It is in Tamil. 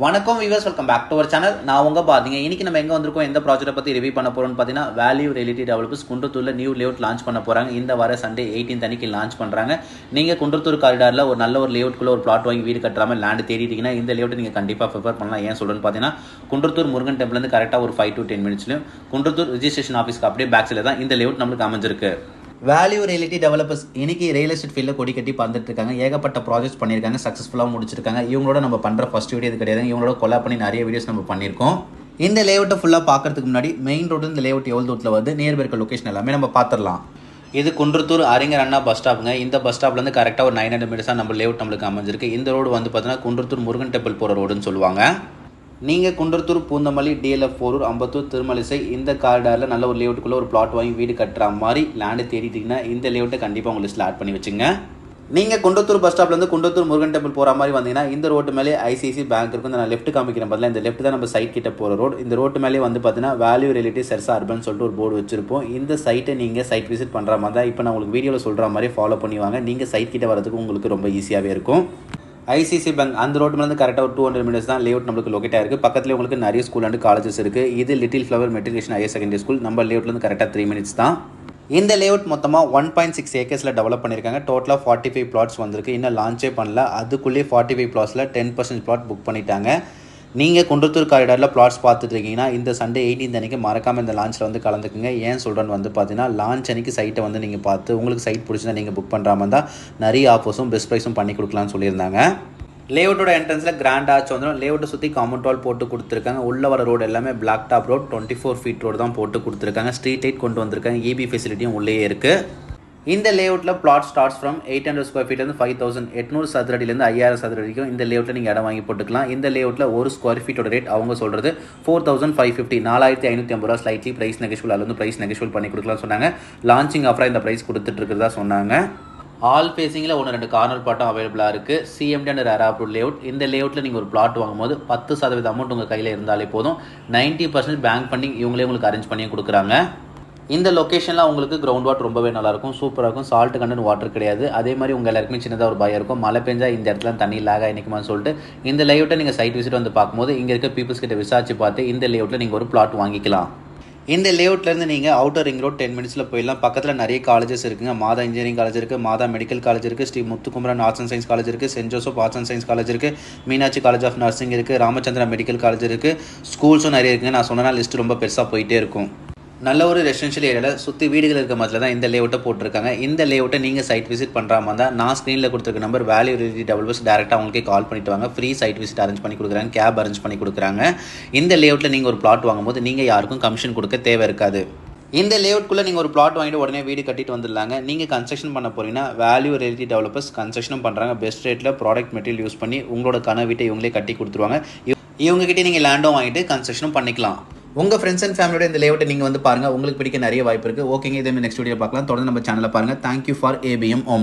வணக்கம் viewers, welcome back to our channel. நான் உங்க பாத்தீங்க. இன்னைக்கு நம்ம எங்க வந்திருக்கோம், எந்த ப்ராஜெக்ட்டை பத்தி ரிவ்யூ பண்ண போறோம்னு பார்த்தீங்கன்னா, வேல்யூ ரியல்டி டெவலப்பர்ஸ் குன்றத்தூர்ல நியூ லேஅவுட் லான்ச் பண்ண போறாங்க. இந்த வார சண்டே 18th அன்னைக்கு லான்ச் பண்றாங்க. நீங்க குன்றத்தூர் காரிடார்ல ஒரு நல்ல ஒரு லேஅவுட்குள்ள ஒரு பிளாட் வாங்கி வீடு கட்டுறாம லேண்ட் தேடிட்டீங்கன்னா இந்த லேஅவுட் நீங்க கண்டிப்பா ப்ரிஃபர் பண்ணலாம். ஏன் சொல்றேன்னு பார்த்தீங்கன்னா, குன்றத்தூர் முருகன் டெம்பிள் இருந்து கரெக்டா ஒரு 5 to 10 மினிட்ஸ்லயும் குன்றத்தூர் ரிஜிஸ்ட்ரேஷன் ஆஃபீஸ்க்கு அப்படியே பேக் சைடில் தான் இந்த லேஅவுட் நம்மளுக்கு அமைஞ்சிருக்கு. வேல்யூ ரியல்டி டெவலப்பர்ஸ் இன்னைக்கு ரியல் எஸ்டேட் ஃபீல்டில் கொடி கட்டி பறந்துட்டு இருக்காங்க. ஏகப்பட்ட ப்ராஜெக்ட்ஸ் பண்ணியிருக்காங்க, சக்ஸஸ்ஃபுல்லாக முடிச்சிருக்காங்க. இவங்களோட நம்ம பண்ணுற ஃபர்ஸ்ட் வீடியோ இது கிடையாது. இவங்களோட கொலாப் பண்ணி நிறைய வீடியோஸ் நம்ம பண்ணியிருக்கோம். இந்த லேஅவுட்டை ஃபுல்லாக பார்க்கறதுக்கு முன்னாடி மெயின் ரோடு இந்த லேஅவுட் எவ்வளோ தூரத்தில் வருது, நியர் இருக்க லொக்கேஷன் எல்லாமே நம்ம பார்த்துடலாம். இது குன்றத்தூர் அறிஞர் அண்ணா பஸ் ஸ்டாப்புங்க. இந்த பஸ் ஸ்டாப்லேருந்து கரெக்டாக ஒரு 900 மீட்டர்ஸாக நம்ம லேஅவுட் நம்மளுக்கு அமைஞ்சிருக்கு. இந்த ரோடு வந்து பார்த்தீங்கன்னா குன்றத்தூர் முருகன் டெம்பிள் போகிற ரோடுன்னு சொல்லுவாங்க. நீங்கள் குன்றத்தூர், பூந்தமல்லி, DLF போரூர், அம்பத்தூர், திருமலிசை இந்த காரிடாரில் நல்ல ஒரு லேஅவுட்டுக்குள்ளே ஒரு பிளாட் வாங்கி வீடு கட்டுற மாதிரி லேண்டு தேடிட்டிங்கன்னா இந்த லேஅவுட்டை கண்டிப்பாக உங்கள் லிஸ்ட்டில் ஆட் பண்ணி வச்சுங்க. நீங்கள் குன்றத்தூர் பஸ் ஸ்டாப்லேருந்து குன்றத்தூர் முருகன் டெம்பிள் போகிற மாதிரி வந்தீங்கன்னா இந்த ரோட்டு மேலே ICICI பேங்க் இருக்கும். நான் லெஃப்ட் காமிக்கிறேன் பதில். இந்த லெஃப்ட் தான் நம்ம சைட் கிட்ட போகிற ரோடு. இந்த ரோட்டு மேலே வந்து பார்த்தீங்கன்னா வேல்யூ ரியல்டி செர்சா அர்பன் சொல்லிட்டு ஒரு போர்டு வச்சிருப்போம். இந்த சைட்டை நீங்கள் சைட் விசிட் பண்ணுற மாதிரி தான் இப்போ நான் உங்களுக்கு வீடியோவில் சொல்கிற மாதிரி ஃபாலோ பண்ணுவாங்க. நீங்கள் சைட் கிட்ட வரதுக்கு உங்களுக்கு ரொம்ப ஈஸியாகவே இருக்கும். ICICI பேங்க் அந்த ரோட்டு மேலே கரெக்டாக ஒரு 200 மீட்டர்ஸ் தான் லேஅவுட் நம்மளுக்கு லொக்கேட் ஆயிருக்கு. பக்கத்தில் உங்களுக்கு நிறைய ஸ்கூல் அண்ட் காலேஜஸ் இருக்குது. இது little flower matriculation higher secondary school. நம்ம லேஅவுட்லேருந்து கரெக்டாக 3 மினிட்ஸ் தான். இந்த லேஅவுட் மொத்தமாக 1.6 ஏக்கர்ஸில் டெவலப் பண்ணியிருக்காங்க. டோட்டலாக 45 பிளாட்ஸ் வந்திருக்கு. இன்னும் லான்ச்சே பண்ணல. அதுக்குள்ளேயே 45 பிளாட்ஸில் 10% பிளாட் புக் பண்ணிட்டாங்க. நீங்கள் குன்றத்தூர் காரிடாரில் பிளாட்ஸ் பார்த்துட்டு இருக்கீங்கன்னா இந்த சண்டே 18th அன்றைக்கி மறக்காமல் இந்த லான்ச்சில் வந்து கலந்துக்குங்க. ஏன் சொல்கிறேன்னு வந்து பார்த்தீங்கன்னா, லான்ச் அன்றைக்கி சைட்டை வந்து நீங்கள் பார்த்து உங்களுக்கு சைட் பிடிச்சிருந்தா நீங்கள் புக் பண்ணுற மாதிரி தான் நிறைய ஆஃபர்ஸும் பெஸ்ட் ப்ரைஸும் பண்ணி கொடுக்கலான்னு சொல்லியிருந்தாங்க. லேஅவுட்டோட என்ட்ரன்ஸில் கிராண்ட் ஆர்ச் வந்துடும். லேஅவுட்டை சுற்றி காம்பவுண்ட் வால் போட்டு கொடுத்துருக்காங்க. உள்ள வர ரோடு எல்லாமே black top road 24 feet road தான் போட்டு கொடுத்துருக்காங்க. ஸ்ட்ரீட் லைட் கொண்டு வந்திருக்காங்க. EB ஃபெசிலிட்டியும் உள்ளே இருக்குது. இந்த லேஅவுட்டில் பிளாட் ஸ்டார்ட்ஸ் ஃப்ரம் 800 ஸ்கொயர் ஃபீட்லேருந்து 5800 சதுரடியிலேருந்து 5000 சதுர வரைக்கும் இந்த லேஅவுட்டில் நீங்கள் இடம் வாங்கி போட்டுக்கலாம். இந்த லேஅவுட்டில் ஒரு ஸ்கொயர் ஃபீட்டோட ரேட் அவங்க சொல்கிறது 4550 4550 ரூபா. ஸ்லைட்லி ப்ரைஸ் நெகோஷியபிள், அதில் வந்து ப்ரைஸ் நெகோஷியபிள் பண்ணி கொடுக்கலாம்னு சொன்னாங்க. லான்ச்சிங் ஆஃபராக இந்த ப்ரைஸ் கொடுத்துட்டு இருக்கிறதா சொன்னாங்க. ஆல் ஃபேஸிங்கில் 1-2 கார்னர் பிளாட்டும் அவைலபிளாக இருக்குது. CMD அண்ட் ரேரா அப்ரூவ்ட் லேஅவுட். இந்த லேஅவுட்டில் நீங்கள் ஒரு பிளாட் வாங்கும்போது 10% அமௌண்ட் உங்கள் கையில் இருந்தாலே போதும். 90% பேங்க் ஃபண்டிங் இவங்களே உங்களுக்கு அரேஞ்ச் பண்ணி கொடுக்குறாங்க. இந்த லொக்கேஷனில் உங்களுக்கு கிரவுண்ட் வாட்டர் ரொம்பவே நல்லாயிருக்கும், சூப்பராக இருக்கும். சால்ட் கண்டென்ட் வாட்டர் கிடையாது. அதே மாதிரி உங்கள் எல்லாருக்குமே சின்னதாக ஒரு பயம் இருக்கும், மழை பெஞ்சா இந்த இடத்துல தண்ணி லாக் ஆகிக்குமான்னு சொல்லிட்டு. இந்த லேஅவுட்டை நீங்கள் சைட் விசிட் வந்து பார்க்கும்போது இங்கே இருக்க பீப்புள்ஸ் கிட்ட விசாரிச்சு பார்த்து இந்த லேஅவுட்டில் நீங்கள் ஒரு பிளாட் வாங்கிக்கலாம். இந்த லேஅவுட்லேருந்து நீங்கள் அவுட்டர் ரிங் ரோட் 10 மினிட்ஸில் போயிடலாம். பக்கத்தில் நிறைய காலேஜஸ் இருக்குங்க. மாதா இன்ஜினியரிங் காலேஜ் இருக்குது, மாதா மெடிக்கல் காலேஜ் இருக்குது, Sri Muthukumaran arts and science college இருக்குது, saint Joseph arts and science college இருக்குது, மீனாட்சி காலேஜ் ஆஃப் நர்சிங் இருக்குது, ராமச்சந்திரா மெடிக்கல் காலேஜ் இருக்குது. ஸ்கூல்ஸும் நிறைய இருக்குங்க. நான் சொன்னால் லிஸ்ட்டு ரொம்ப பெருசாக போயிட்டே இருக்கும். நல்ல ஒரு ரெசிடென்ஷியல் ஏரியாவில் சுற்றி வீடுகள் இருக்க மாதிரி தான் இந்த லேஅவுட்டை போட்டிருக்காங்க. இந்த லேஅவுட்டை நீங்கள் சைட் விசிட் பண்ணுற மாதிரி தான் நான் ஸ்க்ரீனில் கொடுத்துருக்க நம்பர் வேல்யூ ரியல்டி டெவலப்பர்ஸ் டேரெக்டாக அவங்களுக்கே கால் பண்ணிட்டு வாங்க. ஃப்ரீ சைட் விசிட் அரேஞ்ச் பண்ணி கொடுக்குறாங்க, கேப் அரேஞ்ச் பண்ணி கொடுக்குறாங்க. இந்த லேஅவுட்டில் நீங்கள் ஒரு பிளாட் வாங்கும்போது நீங்கள் யாருக்கும் கமிஷன் கொடுக்க தேவை இருக்காது. இந்த லேஅவுட்குள்ளே நீங்கள் ஒரு பிளாட் வாங்கிட்டு உடனே வீடு கட்டிட்டு வந்துடலாங்க. நீங்கள் கன்ஸ்ட்ரக்ஷன் பண்ண போகிறீங்கன்னா வேல்யூ ரியல்டி டெவலப்பர்ஸ் கன்ஸ்ட்ரக்ஷனும் பண்ணுறாங்க. பெஸ்ட் ரேட்டில் ப்ராடக்ட் மெட்டீரியல் யூஸ் பண்ணி உங்களோட கனவு வீட்டை இவங்களே கட்டி கொடுத்துருவாங்க. இவங்ககிட்ட நீங்கள் லேண்டும் வாங்கிட்டு கன்ஸ்ட்ரக்ஷனும் பண்ணிக்கலாம். உங்கள் ஃப்ரெண்ட்ஸ் அண்ட் ஃபேமிலியோட இந்த லேஅவுட்டை நீங்கள் வந்து பாருங்கள். உங்களுக்கு பிடிக்க நிறைய வாய்ப்பு இருக்குது. ஓகேங்க, இதே மாதிரி நெக்ஸ்ட் வீடியோ பார்க்கலாம். தொடர்ந்து நம்ம சேனலை பாருங்கள். Thank you for ABM Holmes.